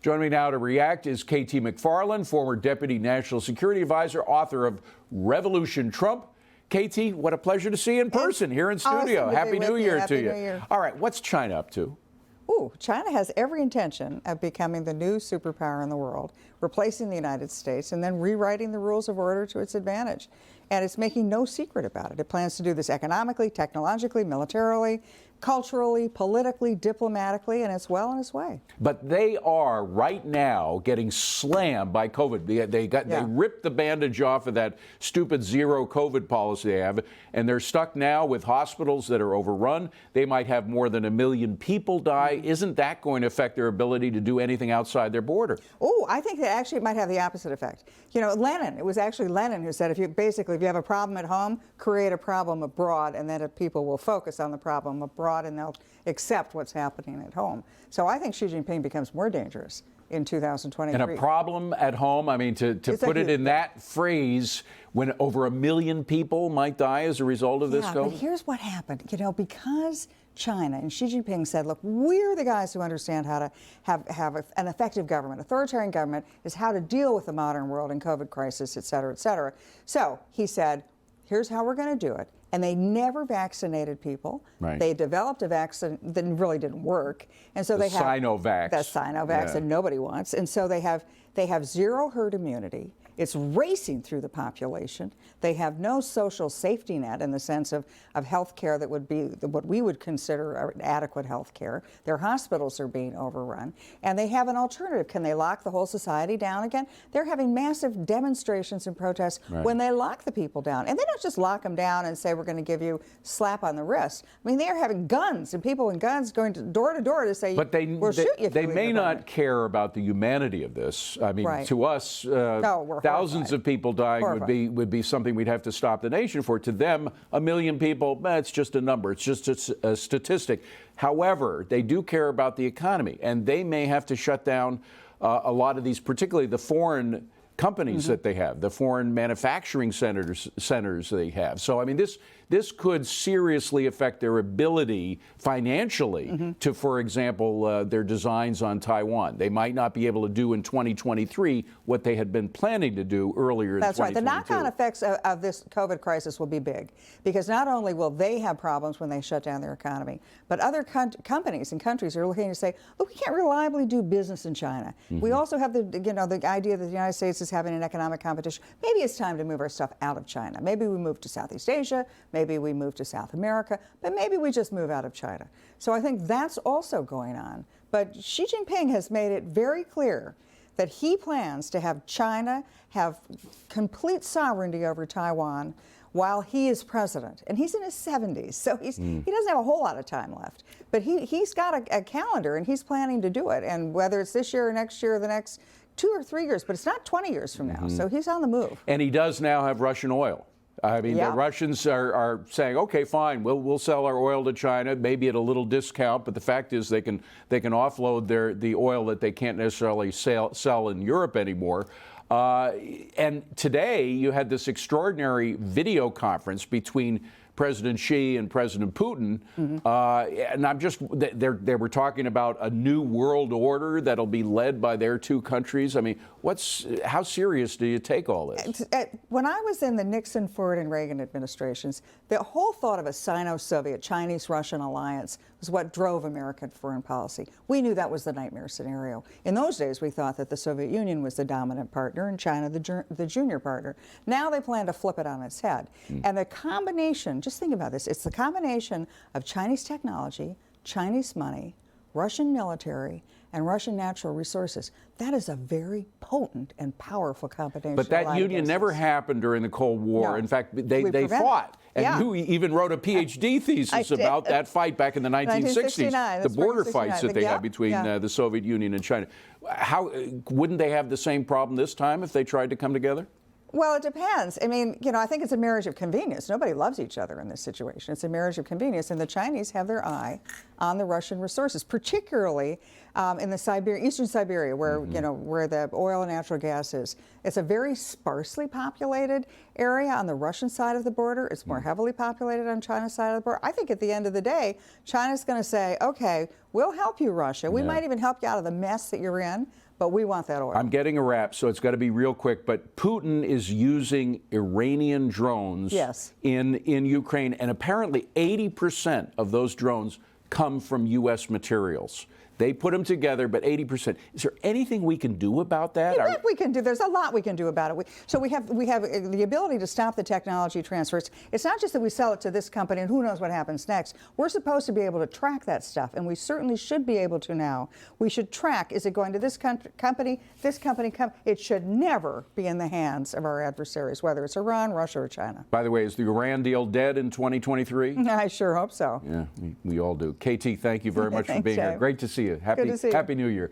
Joining me now to react is KT McFarland, former Deputy National Security Advisor, author of Revolution Trump. KT, what a pleasure to see you in person here in studio. Awesome Happy New Year to you. New Year. All right, what's China up to? Ooh, China has every intention of becoming the new superpower in the world, replacing the United States and then rewriting the rules of order to its advantage. And it's making no secret about it. It plans to do this economically, technologically, militarily, culturally, politically, diplomatically, and it's well on its way. But they are right now getting slammed by COVID. They ripped the bandage off of that stupid zero COVID policy they have, and they're stuck now with hospitals that are overrun. They might have more than 1 million people die. Isn't that going to affect their ability to do anything outside their border? Oh, I think that actually it might have the opposite effect. You know, it was actually Lenin who said if you have a problem at home, create a problem abroad, and then people will focus on the problem abroad and they'll accept what's happening at home. So I think Xi Jinping becomes more dangerous in 2023. And a problem at home, I mean, to put it in that phrase, when over 1 million people might die as a result of this COVID? But here's what happened. You know, because China and Xi Jinping said, look, we're the guys who understand how to have an effective government. Authoritarian government is how to deal with the modern world and COVID crisis, et cetera, et cetera. So he said, here's how we're going to do it. And they never vaccinated people. Right. They developed a vaccine that really didn't work. And so they have Sinovac. The Sinovac that nobody wants. And so they have zero herd immunity. It's racing through the population. They have no social safety net in the sense of health care that would be what we would consider adequate health care. Their hospitals are being overrun. And they have an alternative. Can they lock the whole society down again? They're having massive demonstrations and protests when they lock the people down. And they don't just lock them down and say, we're going to give you a slap on the wrist. I mean, they are having guns and people with guns going to door to say, we'll shoot you if you leave may the not government. care about the humanity of this. I mean, to us, thousands of people dying would be something we'd have to stop the nation for. To them, 1 million people, it's just a number. It's just a statistic. However, they do care about the economy, and they may have to shut down a lot of these, particularly the foreign companies that they have, the foreign manufacturing centers they have. So, I mean, this could seriously affect their ability financially to, for example, their designs on Taiwan. They might not be able to do in 2023 what they had been planning to do earlier in 2022. That's right. The knock-on effects of this COVID crisis will be big, because not only will they have problems when they shut down their economy, but other companies and countries are looking to say, look, we can't reliably do business in China. We also have the idea that the United States is having an economic competition. Maybe it's time to move our stuff out of China. Maybe we move to Southeast Asia. Maybe we move to South America, but maybe we just move out of China. So I think that's also going on. But Xi Jinping has made it very clear that he plans to have China have complete sovereignty over Taiwan while he is president. And he's in his 70s, so he doesn't have a whole lot of time left. But he's got a calendar, and he's planning to do it. And whether it's this year or next year or the next 2 or 3 years, but it's not 20 years from now. So he's on the move. And he does now have Russian oil. I mean, the Russians are saying, okay, fine, we'll sell our oil to China, maybe at a little discount, but the fact is they can offload the oil that they can't necessarily sell in Europe anymore. And today you had this extraordinary video conference between President Xi and President Putin, and they were talking about a new world order that'll be led by their two countries. I mean, how serious do you take all this? When I was in the Nixon, Ford, and Reagan administrations, the whole thought of a Sino-Soviet, Chinese-Russian alliance was what drove American foreign policy. We knew that was the nightmare scenario. In those days, we thought that the Soviet Union was the dominant partner and China the junior partner. Now they plan to flip it on its head. And the combination, just think about this, it's the combination of Chinese technology, Chinese money, Russian military, and Russian natural resources. That is a very potent and powerful combination. But that union never happened during the Cold War. No. In fact, they fought. And you even wrote a PhD thesis about that fight back in the 1960s, the border fights that they had between the Soviet Union and China. Wouldn't they have the same problem this time if they tried to come together? Well, it depends. I mean, you know, I think it's a marriage of convenience. Nobody loves each other in this situation. It's a marriage of convenience, and the Chinese have their eye on the Russian resources, particularly in the eastern Siberia, where where the oil and natural gas is. It's a very sparsely populated area on the Russian side of the border. It's more heavily populated on China's side of the border. I think at the end of the day, China's going to say, okay, we'll help you, Russia. We might even help you out of the mess that you're in, but we want that oil. I'm getting a wrap, so it's got to be real quick, but Putin is using Iranian drones in Ukraine, and apparently 80% of those drones come from U.S. materials. They put them together, but 80%. Is there anything we can do about that? I think we can do. There's a lot we can do about it. So we have the ability to stop the technology transfers. It's not just that we sell it to this company and who knows what happens next. We're supposed to be able to track that stuff, and we certainly should be able to now. We should track, is it going to this company, this company? It should never be in the hands of our adversaries, whether it's Iran, Russia, or China. By the way, is the Iran deal dead in 2023? I sure hope so. Yeah, we all do. KT, thank you very much for being here. Great to see you. Happy New Year.